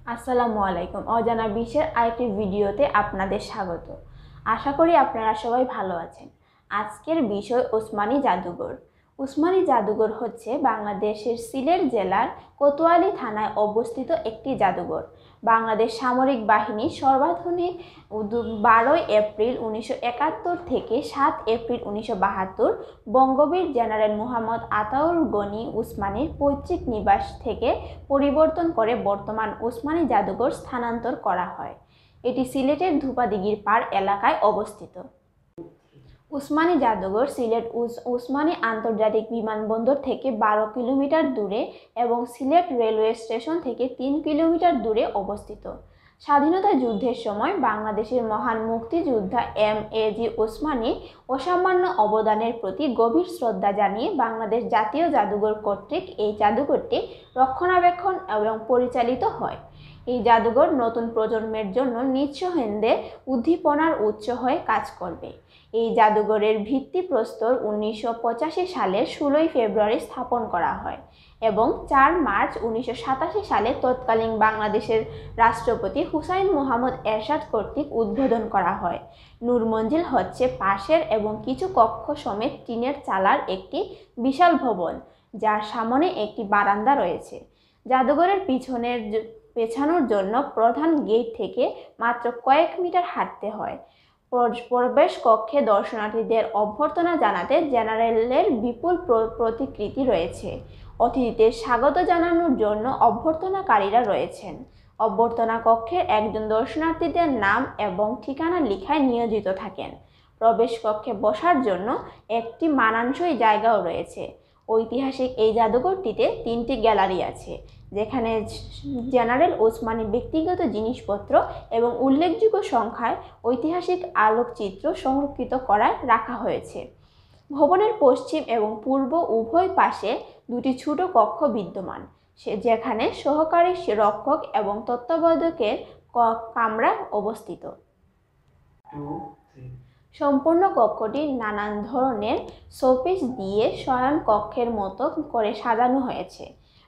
আসসালামু আলাইকুম। অজানা বিশ্বের আরেকটি ভিডিওতে আপনাদের স্বাগত। আশা করি আপনারা সবাই ভালো আছেন। আজকের বিষয় ওসমানী জাদুঘর। ওসমানী জাদুঘর হচ্ছে বাংলাদেশের সিলেট জেলার কোতোয়ালী থানায় অবস্থিত একটি জাদুঘর। বাংলাদেশ সামরিক বাহিনীর সর্বাধুনিক 12 এপ্রিল 1971 থেকে 7 এপ্রিল 1972 বঙ্গবীর জেনারেল মোহাম্মদ আতাউল গনি উসমানীর পৈতৃক নিবাস থেকে পরিবর্তন করে বর্তমান ওসমানী জাদুঘর স্থানান্তর করা হয়। এটি সিলেটের ধূপাদিঘির পাড় এলাকায় অবস্থিত। ওসমানী জাদুঘর সিলেট ওসমানী আন্তর্জাতিক বিমানবন্দর থেকে 12 কিলোমিটার দূরে এবং সিলেট রেলওয়ে স্টেশন থেকে 3 কিলোমিটার দূরে অবস্থিত। স্বাধীনতা যুদ্ধের সময় বাংলাদেশের মহান মুক্তিযোদ্ধা এম.এ.জি. ওসমানী অসামান্য অবদানের প্রতি গভীর শ্রদ্ধা জানিয়ে বাংলাদেশ জাতীয় জাদুঘর কর্তৃক এই জাদুঘরটি রক্ষণাবেক্ষণ এবং পরিচালিত হয়। এই জাদুঘর নতুন প্রজন্মের জন্য নিঃসন্দেহে উদ্দীপনার উৎস হয়ে কাজ করবে। এই জাদুঘরের ভিত্তিপ্রস্তর 1985 সালের 16 ফেব্রুয়ারি স্থাপন করা হয় এবং 4 মার্চ 1987 সালে তৎকালীন বাংলাদেশের রাষ্ট্রপতি হুসাইন মোহাম্মদ এরশাদ কর্তৃক উদ্বোধন করা হয়। নূর মঞ্জিল হচ্ছে পাশের এবং কিছু কক্ষ সমেত টিনের চালার একটি বিশাল ভবন, যার সামনে একটি বারান্দা রয়েছে। জাদুঘরের পেছানোর জন্য প্রধান গেট থেকে মাত্র কয়েক মিটার হাঁটতে হয়। প্রবেশ কক্ষে দর্শনার্থীদের অভ্যর্থনা জানাতে জেনারেলের বিপুল প্রতিকৃতি রয়েছে। অতিথিদের স্বাগত জানানোর জন্য অভ্যর্থনাকারীরা রয়েছেন। অভ্যর্থনা কক্ষে একজন দর্শনার্থীদের নাম এবং ঠিকানা লিখায় নিয়োজিত থাকেন। প্রবেশ কক্ষে বসার জন্য একটি মানানসই জায়গাও রয়েছে। ঐতিহাসিক এই জাদুঘরটিতে 3টি গ্যালারি আছে, যেখানে জেনারেল ওসমানী ব্যক্তিগত জিনিসপত্র এবং উল্লেখযোগ্য সংখ্যায় ঐতিহাসিক আলোকচিত্র সংরক্ষিত করায় রাখা হয়েছে। ভবনের পশ্চিম এবং পূর্ব উভয় পাশে 2টি ছোট কক্ষ বিদ্যমান, যেখানে সহকারী রক্ষক এবং তত্ত্বাবধায়কের কামরা অবস্থিত। সম্পূর্ণ কক্ষটি নানান ধরনের শোপিস দিয়ে শয়ন কক্ষের মতো করে সাজানো হয়েছে।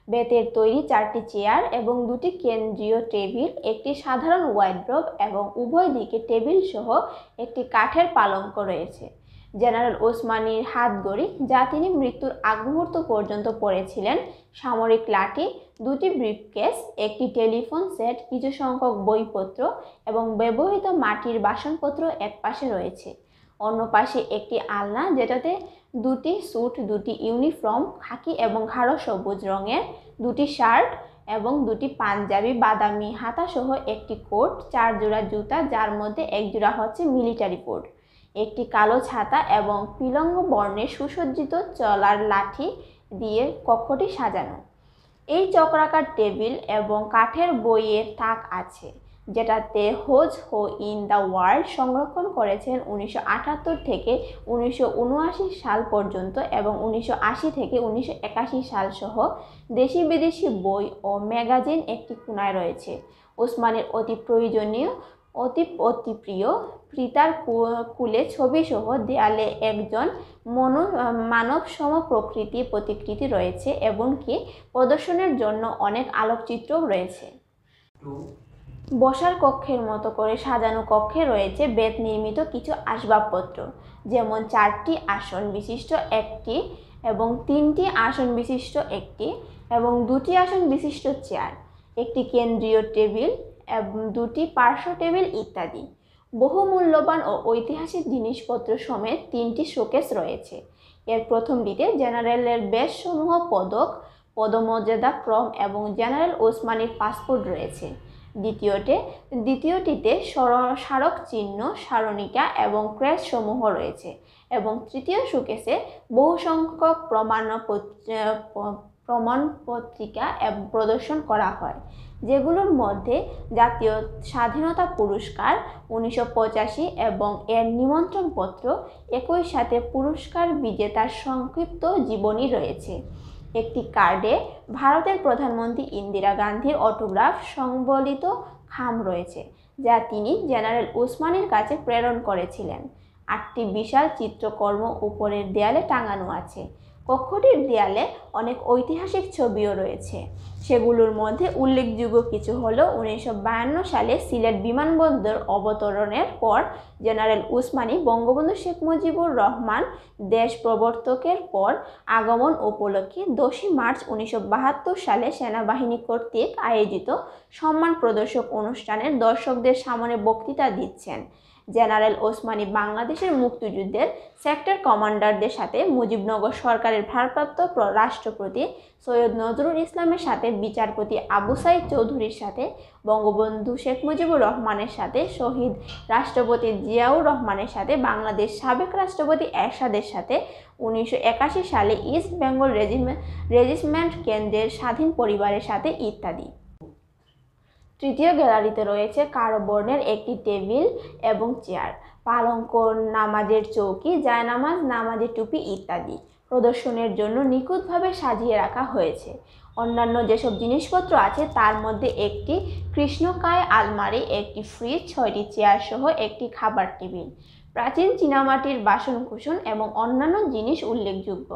বেতের তৈরি 4টি চেয়ার এবং 2টি কেন্দ্রীয় টেবিল, একটি সাধারণ ওয়ার্ডরোব এবং উভয় দিকে টেবিল সহ একটি কাঠের পালঙ্ক রয়েছে। জেনারেল ওসমানীর হাতঘড়ি, যা তিনি মৃত্যুর আগ মুহূর্ত পর্যন্ত পরেছিলেন, সামরিক লাঠি, 2টি ব্রিফকেস, একটি টেলিফোন সেট, কিছু সংখ্যক বইপত্র এবং ব্যবহৃত মাটির বাসনপত্র এক পাশে রয়েছে। অন্য পাশে একটি আলনা, যেটাতে 2টি স্যুট, 2টি ইউনিফর্ম খাকি এবং গাঢ় সবুজ রঙের, 2টি শার্ট এবং 2টি পাঞ্জাবি বাদামি হাতা সহ একটি কোট, 4 জোড়া জুতা, যার মধ্যে 1 জোড়া হচ্ছে মিলিটারি কোট, একটি কালো ছাতা এবং পিলঙ্গ বর্ণের সুসজ্জিত চলার লাঠি দিয়ে কক্ষটি সাজানো। এই চক্রাকার টেবিল এবং কাঠের বইয়ের তাক আছে, যেটাতে হোজ হো ইন দ্য ওয়ার্ল্ড সংরক্ষণ করেছেন 1978 থেকে 1979 সাল পর্যন্ত এবং 1980 থেকে 1981 সাল সহ দেশি বিদেশি বই ও ম্যাগাজিন একটি কোণায় রয়েছে। ওসমানীর অতি প্রিয় পিতার কুলে ছবি সহ দেয়ালে একজন মানব সম প্রতিকৃতি রয়েছে এবং কি প্রদর্শনের জন্য অনেক আলোকচিত্রও রয়েছে। বসার কক্ষের মতো করে সাজানো কক্ষে রয়েছে বেত নির্মিত কিছু আসবাবপত্র, যেমন 4টি আসন বিশিষ্ট একটি এবং 3টি আসন বিশিষ্ট একটি এবং 2টি আসন বিশিষ্ট চেয়ার, একটি কেন্দ্রীয় টেবিল এবং 2টি পার্শ্ব টেবিল ইত্যাদি। বহু মূল্যবান ও ঐতিহাসিক জিনিসপত্র সমেত 3টি শোকেস রয়েছে। এর প্রথমটিতে জেনারেলের বেশসমূহ পদক, পদমর্যাদা ক্রম এবং জেনারেল ওসমানীর পাসপোর্ট রয়েছে। দ্বিতীয়টিতে স্মারক চিহ্ন, স্মরণিকা এবং ক্রেস্ট সমূহ রয়েছে এবং তৃতীয় শোকেসে বহু সংখ্যক প্রমাণপত্রিকা প্রদর্শন করা হয়, যেগুলোর মধ্যে জাতীয় স্বাধীনতা পুরস্কার 1985 এবং এর নিমন্ত্রণপত্র, একই সাথে পুরস্কার বিজেতার সংক্ষিপ্ত জীবনী রয়েছে। একটি কার্ডে ভারতের প্রধানমন্ত্রী ইন্দিরা গান্ধীর অটোগ্রাফ সংবলিত খাম রয়েছে, যা তিনি জেনারেল ওসমানীর কাছে প্রেরণ করেছিলেন। 8টি বিশাল চিত্রকর্ম উপরের দেয়ালে টাঙানো আছে। কক্ষটির দেয়ালে অনেক ঐতিহাসিক ছবিও রয়েছে। সেগুলোর মধ্যে উল্লেখযোগ্য কিছু হলো 1952 সালে সিলেট বিমানবন্দর অবতরণের পর জেনারেল উসমানী বঙ্গবন্ধু শেখ মুজিবুর রহমান দেশ প্রবর্তকের পর আগমন উপলক্ষে 10 মার্চ 1972 সালে সেনাবাহিনী কর্তৃক আয়োজিত সম্মান প্রদর্শক অনুষ্ঠানের দর্শকদের সামনে বক্তৃতা দিচ্ছেন। জেনারেল ওসমানী বাংলাদেশের মুক্তিযুদ্ধের সেক্টর কমান্ডারদের সাথে, মুজিবনগর সরকারের ভারপ্রাপ্ত রাষ্ট্রপতি সৈয়দ নজরুল ইসলামের সাথে, বিচারপতি আবু সাইদ চৌধুরীর সাথে, বঙ্গবন্ধু শেখ মুজিবুর রহমানের সাথে, শহীদ রাষ্ট্রপতি জিয়াউর রহমানের সাথে, বাংলাদেশ সাবেক রাষ্ট্রপতি এরশাদের সাথে, 1981 সালে ইস্ট বেঙ্গল রেজিমেন্ট কেন্দ্রের স্বাধীন পরিবারের সাথে ইত্যাদি। তৃতীয় গ্যালারিতে রয়েছে কারো বর্ণের একটি টেবিল এবং চেয়ার, পালঙ্ক, নামাজের চৌকি, জায়নামাজ, নামাজের টুপি ইত্যাদি প্রদর্শনের জন্য নিখুঁতভাবে সাজিয়ে রাখা হয়েছে। অন্যান্য যেসব জিনিসপত্র আছে তার মধ্যে একটি কৃষ্ণকায় আলমারি, একটি ফ্রিজ, 6টি চেয়ার সহ একটি খাবার টেবিল, প্রাচীন চীনামাটির বাসনকুসন এবং অন্যান্য জিনিস উল্লেখযোগ্য।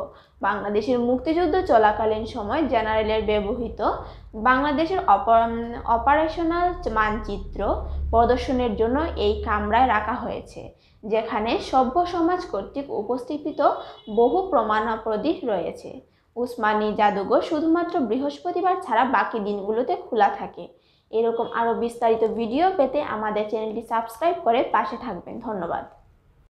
বাংলাদেশের মুক্তিযুদ্ধ চলাকালীন সময় জেনারেলের ব্যবহৃত বাংলাদেশের অপারেশনাল মানচিত্র প্রদর্শনের জন্য এই কামরায় রাখা হয়েছে, যেখানে সভ্য সমাজ কর্তৃক উপস্থাপিত বহু প্রমাণাদি রয়েছে। উসমানী জাদুঘর শুধুমাত্র বৃহস্পতিবার ছাড়া বাকি দিনগুলোতে খোলা থাকে। এরকম আরও বিস্তারিত ভিডিও পেতে আমাদের চ্যানেলটি সাবস্ক্রাইব করে পাশে থাকবেন। ধন্যবাদ।